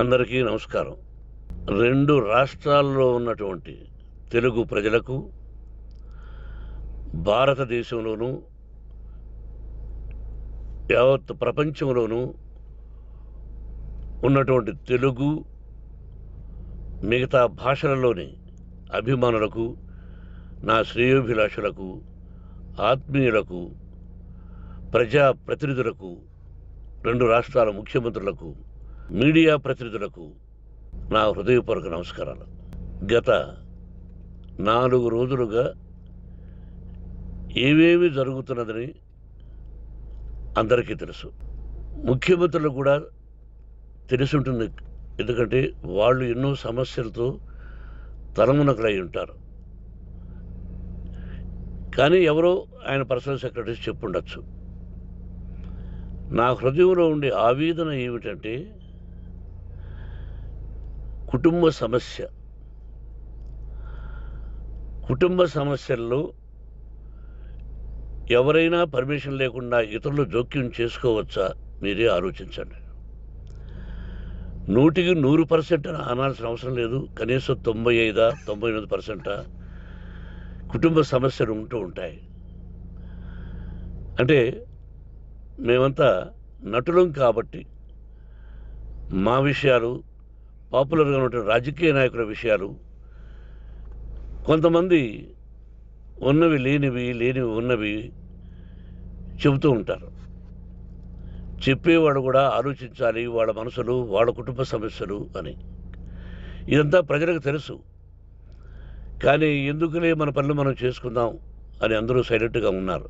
అందరికీ నమస్కారం. 2 రాష్ట్రాల్లో ఉన్నటువంటి తెలుగు ప్రజలకు, భారతదేశంలోనూ, యావత్ ప్రపంచంలోనూ ఉన్నటువంటి తెలుగు, మిగతా భాషలలోని అభిమానులకు, నా శ్రేయోభిలాషులకు, ఆత్మీయులకు, ప్రజా ప్రతినిధులకు, 2 రాష్ట్రాల ముఖ్యమంత్రులకు, మీడియా ప్రతినిధులకు నా హృదయపూర్వక నమస్కారాలు. గత 4 రోజులుగా ఏవేమి జరుగుతున్నదని అందరికీ తెలుసు. ముఖ్యమంత్రులకు కూడా తెలుసుంటుంది. ఎందుకంటే వాళ్ళు ఎన్నో సమస్యలతో తలమునకలై ఉంటారు. కానీ ఎవరో ఆయన పర్సనల్ సెక్రటరీస్ చెప్పుండొచ్చు. నా హృదయంలో ఉండే ఆవేదన ఏమిటంటే, కుటుంబ సమస్యల్లో ఎవరైనా పర్మిషన్ లేకుండా ఇతరులు జోక్యం చేసుకోవచ్చా? మీరే ఆలోచించండి. 100కి 100% అనాల్సిన అవసరం లేదు. కనీసం 95-99% కుటుంబ సమస్యలు ఉంటూ ఉంటాయి. అంటే మేమంతా నటులం కాబట్టి మా విషయాలు, పాపులర్గా ఉన్నటువంటి రాజకీయ నాయకుల విషయాలు, కొంతమంది ఉన్నవి లేనివి, లేనివి ఉన్నవి చెబుతూ ఉంటారు. చెప్పేవాడు కూడా ఆలోచించాలి, వాళ్ళ మనసులు, వాళ్ళ కుటుంబ సమస్యలు అని. ఇదంతా ప్రజలకు తెలుసు. కానీ ఎందుకులే మన పనులు మనం చేసుకుందాం అని అందరూ సైలెంట్గా ఉన్నారు.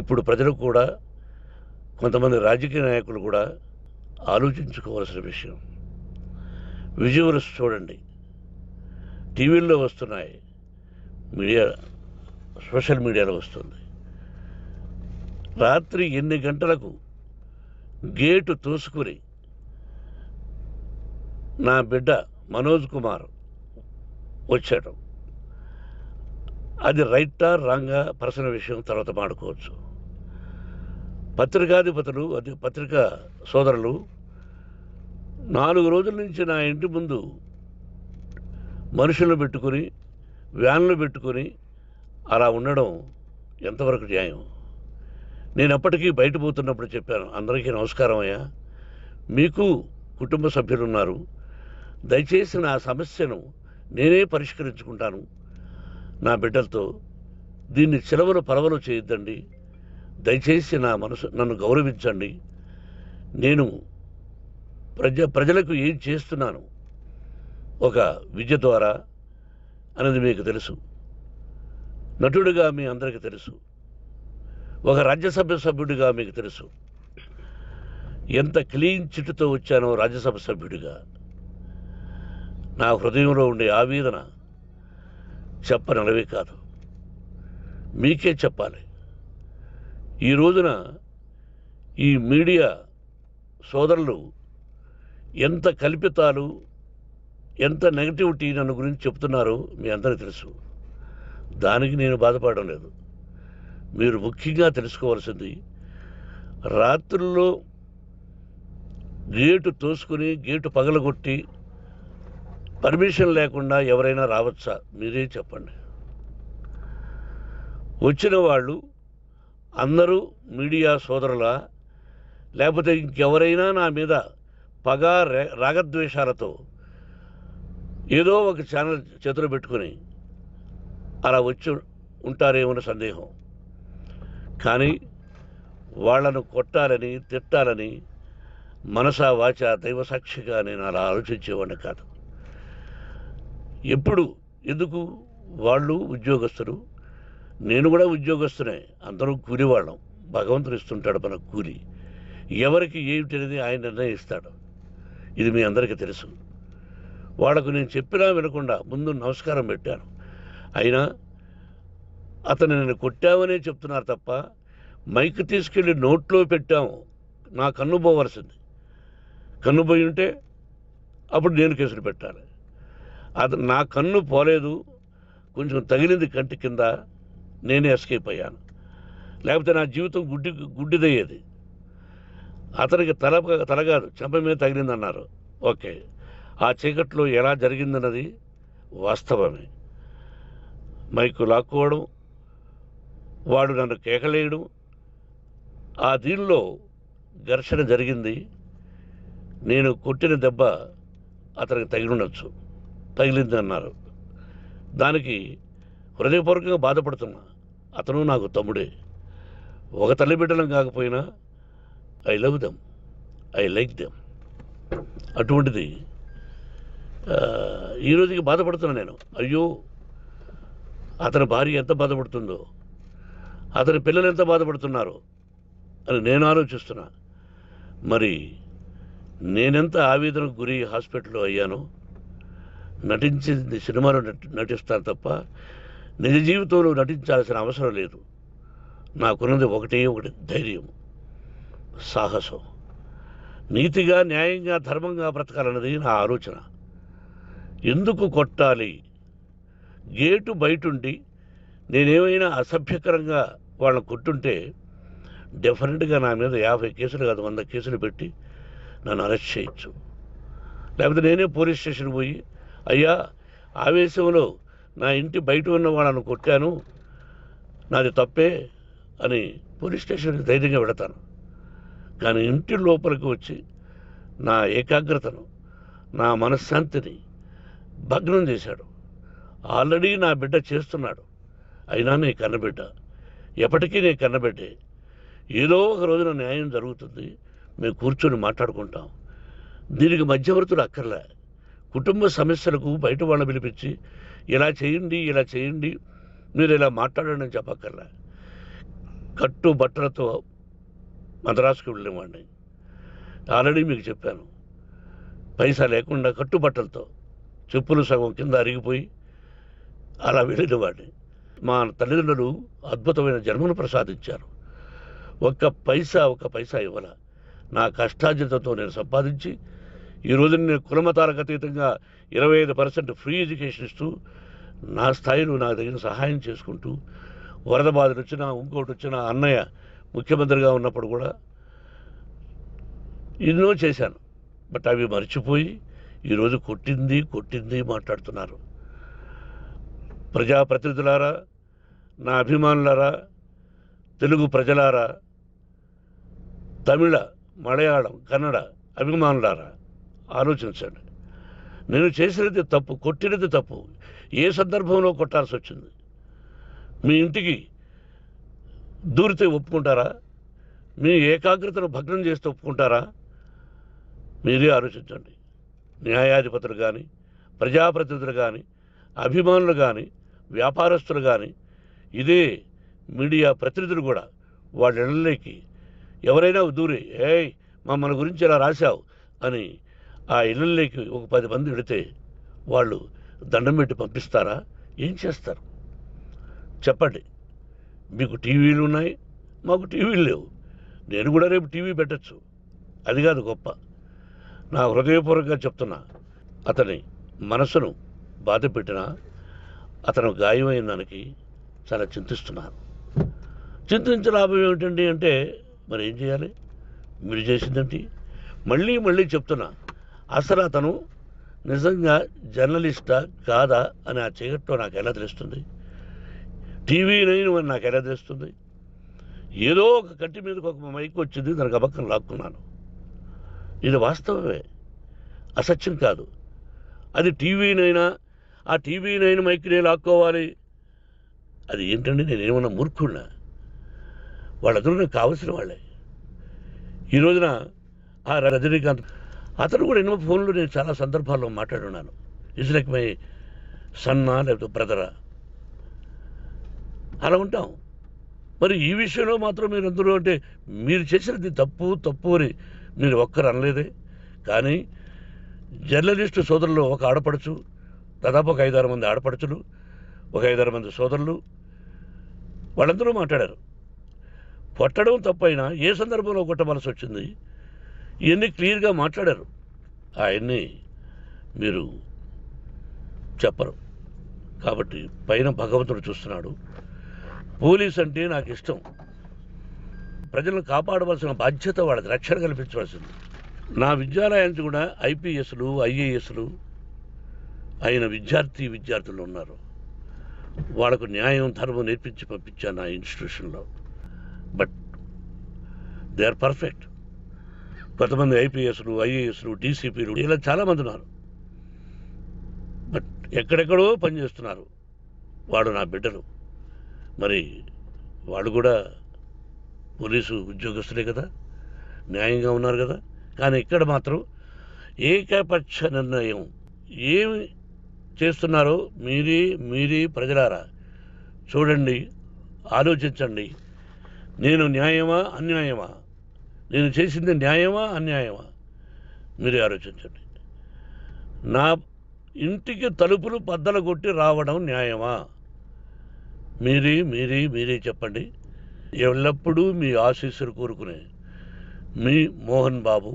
ఇప్పుడు ప్రజలకు కూడా, కొంతమంది రాజకీయ నాయకులు కూడా ఆలోచించుకోవాల్సిన విషయం. విజువల్స్ చూడండి, టీవీల్లో వస్తున్నాయి, సోషల్ మీడియాలో వస్తుంది. రాత్రి 8 గంటలకు గేటు తోసుకుని నా బిడ్డ మనోజ్ కుమార్ వచ్చాడు. అది రైటా రాంగా పర్సనల్ విషయం, తర్వాత మాడుకోవచ్చు. పత్రికాధిపతులు, అది పత్రికా సోదరులు 4 రోజుల నుంచి నా ఇంటి ముందు మనుషులను పెట్టుకుని, వ్యాన్లు పెట్టుకుని అలా ఉండడం ఎంతవరకు న్యాయం? నేను అప్పటికీ బయట పోతున్నప్పుడు చెప్పాను, అందరికీ నమస్కారం అయ్యా, మీకు కుటుంబ సభ్యులు ఉన్నారు, దయచేసి నా సమస్యను నేనే పరిష్కరించుకుంటాను నా బిడ్డలతో, దీన్ని చిలవలు పరవలు చేయొద్దండి, దయచేసి నన్ను గౌరవించండి, నేను ప్రజలకు ఏం చేస్తున్నాను ఒక విద్య ద్వారా అనేది మీకు తెలుసు. నటుడిగా మీ అందరికీ తెలుసు. ఒక రాజ్యసభ సభ్యుడిగా మీకు తెలుసు. ఎంత క్లీన్ చిట్టుతో వచ్చానో రాజ్యసభ సభ్యుడిగా. నా హృదయంలో ఉండే ఆవేదన చెప్పనలవే కాదు, మీకే చెప్పాలి. ఈ రోజున ఈ మీడియా సోదరులు ఎంత కల్పితాలు, ఎంత నెగటివిటీ నన్ను గురించి చెప్తున్నారో మీ అందరికీ తెలుసు. దానికి నేను బాధపడడం లేదు. మీరు ముఖ్యంగా తెలుసుకోవాల్సింది, రాత్రుల్లో గేటు తోసుకుని, గేటు పగలగొట్టి పర్మిషన్ లేకుండా ఎవరైనా రావచ్చా? మీరే చెప్పండి. వచ్చిన వాళ్ళు అందరూ మీడియా సోదరులా, లేకపోతే ఇంకెవరైనా నా మీద పగ, రాగద్వేషాలతో ఏదో ఒక ఛానల్ చేతులు పెట్టుకుని అలా వచ్చి ఉంటారేమో సందేహం. కానీ వాళ్లను కొట్టాలని, తిట్టాలని మనసా వాచ దైవ సాక్షిగా నేను అలా ఆలోచించేవాడిని కాదు. ఎందుకు? వాళ్ళు ఉద్యోగస్తులు, నేను కూడా ఉద్యోగస్తునే, అందరూ కూలివాళ్ళం. భగవంతుడు ఇస్తుంటాడు మనకు కూలి. ఎవరికి ఏమిటి అనేది ఆయన నిర్ణయిస్తాడు. ఇది మీ అందరికీ తెలుసు. వాళ్లకు నేను చెప్పినా వినకుండా ముందు నమస్కారం పెట్టాను. అయినా అతను నేను కొట్టామనే చెప్తున్నారు తప్ప, మైక్ తీసుకెళ్ళి నోట్లో పెట్టాము, నా కన్ను పోవలసింది. కన్ను పోయి ఉంటే అప్పుడు నేను కేసులు పెట్టాలి. అది నా కన్ను పోలేదు, కొంచెం తగిలింది కంటి కింద, నేనే ఎస్కేప్ అయ్యాను. లేకపోతే నా జీవితం గుడ్డిదయ్యేది. అతనికి తల కాదు చెంప మీద తగిలిందన్నారు. ఓకే, ఆ చీకట్లో ఎలా జరిగిందన్నది వాస్తవమే. మైకు లాక్కోవడం, వాడు నన్ను కేకలేయడం, ఆ దీనిలో ఘర్షణ జరిగింది. నేను కొట్టిన దెబ్బ అతనికి తగిలింది అన్నారు. దానికి హృదయపూర్వకంగా బాధపడుతున్నా. అతను నాకు తమ్ముడే. ఒక తల్లి బిడ్డలం కాకపోయినా I love them, I like them. అటువంటిది ఈ రోజుకి బాధపడుతున్నా నేను. అయ్యో, అతని భార్య ఎంత బాధపడుతుందో, అతని పిల్లలు ఎంత బాధపడుతున్నారో అని నేను ఆలోచిస్తున్నా. మరి నేనెంత ఆవేదనకు గురి హాస్పిటల్లో అయ్యానో. నటించింది సినిమాలో నటిస్తాను తప్ప నిజ జీవితంలో నటించాల్సిన అవసరం లేదు. నాకున్నది ఒకటి ధైర్యం, సాహసం. నీతిగా, న్యాయంగా, ధర్మంగా బ్రతకాలన్నది నా ఆలోచన. ఎందుకు కొట్టాలి? గేటు బయటుండి నేనేమైనా అసభ్యకరంగా వాళ్ళని కొట్టుంటే డెఫినెట్గా నా మీద 50 కేసులు కాదు 100 కేసులు పెట్టి నన్ను అరెస్ట్ చేయొచ్చు. లేకపోతే నేనే పోలీస్ స్టేషన్ పోయి, అయ్యా, ఆవేశంలో నా ఇంటి బయట ఉన్న వాళ్ళను కొట్టాను, నాది తప్పే అని పోలీస్ స్టేషన్కి ధైర్యంగా పెడతాను. కానీ ఇంటి లోపలికి వచ్చి నా ఏకాగ్రతను, నా మనశ్శాంతిని భగ్నం చేశాడు. ఆల్రెడీ నా బిడ్డ చేస్తున్నాడు. అయినా నీ కన్నబిడ్డ, ఎప్పటికీ నీ కన్నబిడ్డే. ఏదో ఒక రోజున న్యాయం జరుగుతుంది, మేము కూర్చొని మాట్లాడుకుంటాం. దీనికి మధ్యవర్తులు అక్కర్లే. కుటుంబ సమస్యలకు బయట వాళ్ళని పిలిపించి ఇలా చేయండి, మీరు ఇలా మాట్లాడండి అని చెప్పక్కర్లే. కట్టు బట్టలతో మద్రాసుకు వెళ్ళేవాడిని. ఆల్రెడీ మీకు చెప్పాను. పైసా లేకుండా కట్టుబట్టలతో, చెప్పులు సగం కింద అరిగిపోయి అలా వెళ్ళినవాడిని. మా తల్లిదండ్రులు అద్భుతమైన జన్మను ప్రసాదించారు. ఒక్క పైసా ఇవ్వాల. నా కష్టార్జితంతో నేను సంపాదించి ఈరోజు నేను కులమతాలకు అతీతంగా 25% ఫ్రీ ఎడ్యుకేషన్ ఇస్తూ, నా స్థాయిలో నాకు తగిన సహాయం చేసుకుంటూ, వరద బాధలు వచ్చినా, ఇంకోటి వచ్చినా, అన్నయ్య ముఖ్యమంత్రిగా ఉన్నప్పుడు కూడా ఎన్నో చేశాను. బట్ అవి మర్చిపోయి ఈరోజు కొట్టింది మాట్లాడుతున్నారు. ప్రజాప్రతినిధులారా, నా అభిమానులారా, తెలుగు ప్రజలారా, తమిళ, మలయాళం, కన్నడ అభిమానులారా, ఆలోచించండి. నేను చేసినది తప్పు, కొట్టినది తప్పు. ఏ సందర్భంలో కొట్టాల్సి వచ్చింది? మీ ఇంటికి దూరితే ఒప్పుకుంటారా? మీ ఏకాగ్రతను భగ్నం చేస్తే ఒప్పుకుంటారా? మీరే ఆలోచించండి. న్యాయాధిపతులు కానీ, ప్రజాప్రతినిధులు కానీ, అభిమానులు కానీ, వ్యాపారస్తులు కానీ, ఇదే మీడియా ప్రతినిధులు కూడా వాళ్ళ ఇళ్ళలోకి ఎవరైనా దూరి, ఏయ్ మన గురించి ఇలా రాశావు అని ఆ ఇళ్ళల్లోకి ఒక 10 మంది వెళితే వాళ్ళు దండం పెట్టి పంపిస్తారా? ఏం చేస్తారు చెప్పండి? మీకు టీవీలు ఉన్నాయి, మాకు టీవీలు లేవు. నేను కూడా రేపు టీవీ పెట్టచ్చు. అది కాదు గొప్ప. నా హృదయపూర్వకంగా చెప్తున్నా, అతని మనసును బాధ పెట్టినా, అతను గాయమైన దానికి చాలా చింతిస్తున్నాను. చింతించే లాభం ఏమిటండి అంటే, మరి ఏం చేయాలి? మీరు చేసిందేంటి? మళ్ళీ చెప్తున్నా, అసలు అతను నిజంగా జర్నలిస్టా కాదా అని ఆ చీకట్లో నాకు ఎలా తెలుస్తుంది? టీవీ 9 అని నాకు ఎలా తెలుస్తుంది? ఏదో ఒక కంటి మీదకి ఒక మైక్ వచ్చింది, దానికి అబక్కం లాక్కున్నాను. ఇది వాస్తవమే, అసత్యం కాదు. అది టీవీ 9, ఆ టీవీ 9 మైక్నే లాక్కోవాలి. అది ఏంటండి? నేనేమన్నా మూర్ఖుడినా? వాళ్ళందరూ నాకు కావలసిన వాళ్ళే. ఈ రోజున ఆ రజనీకాంత్, అతను కూడా ఎన్నో ఫోన్లు నేను చాలా సందర్భాల్లో మాట్లాడున్నాను. ఇట్స్ లైక్ మై సన్నా, లేకపోతే బ్రదరా, అలా ఉంటాం. మరి ఈ విషయంలో మాత్రం మీరు అందరూ అంటే మీరు చేసినది తప్పు అని మీరు ఒక్కరు అనలేదే. కానీ జర్నలిస్టు సోదరులు, ఒక ఆడపడుచు, దాదాపు ఒక 5-6 మంది ఆడపడుచులు, ఒక 5-6 మంది సోదరులు, వాళ్ళందరూ మాట్లాడారు. కొట్టడం తప్పైనా ఏ సందర్భంలో కొట్టవలసి వచ్చింది, ఇవన్నీ క్లియర్గా మాట్లాడారు. ఆయన్ని మీరు చెప్పరు. కాబట్టి పైన భగవంతుడు చూస్తున్నాడు. పోలీస్ అంటే నాకు ఇష్టం. ప్రజలను కాపాడవలసిన బాధ్యత వాళ్ళది, రక్షణ కల్పించవలసింది. నా విద్యాలయానికి కూడా ఐపీఎస్లు ఐఏఎస్లు అయిన విద్యార్థులు ఉన్నారు. వాళ్ళకు న్యాయం ధర్మం నేర్పించి పంపించాను నా ఇన్స్టిట్యూషన్లో. But they are perfect. కొంతమంది ఐపీఎస్లు ఐఏఎస్లు డీసీపీలు ఇలా చాలామంది ఉన్నారు. బట్ ఎక్కడెక్కడో పనిచేస్తున్నారు. వాడు నా బిడ్డలు. మరి వాళ్ళు కూడా పోలీసు ఉద్యోగస్తులే కదా, న్యాయంగా ఉన్నారు కదా. కానీ ఇక్కడ మాత్రం ఏకపక్ష నిర్ణయం ఏమి చేస్తున్నారో మీరే ప్రజలారా చూడండి, ఆలోచించండి. నేను న్యాయమా అన్యాయమా, నేను చేసింది న్యాయమా అన్యాయమా, మీరే ఆలోచించండి. నా ఇంటికి తలుపులు బద్దలు కొట్టి రావడం న్యాయమా, మీరే చెప్పండి. ఎల్లప్పుడూ మీ ఆశీస్సులు కోరుకునే మీ మోహన్ బాబు.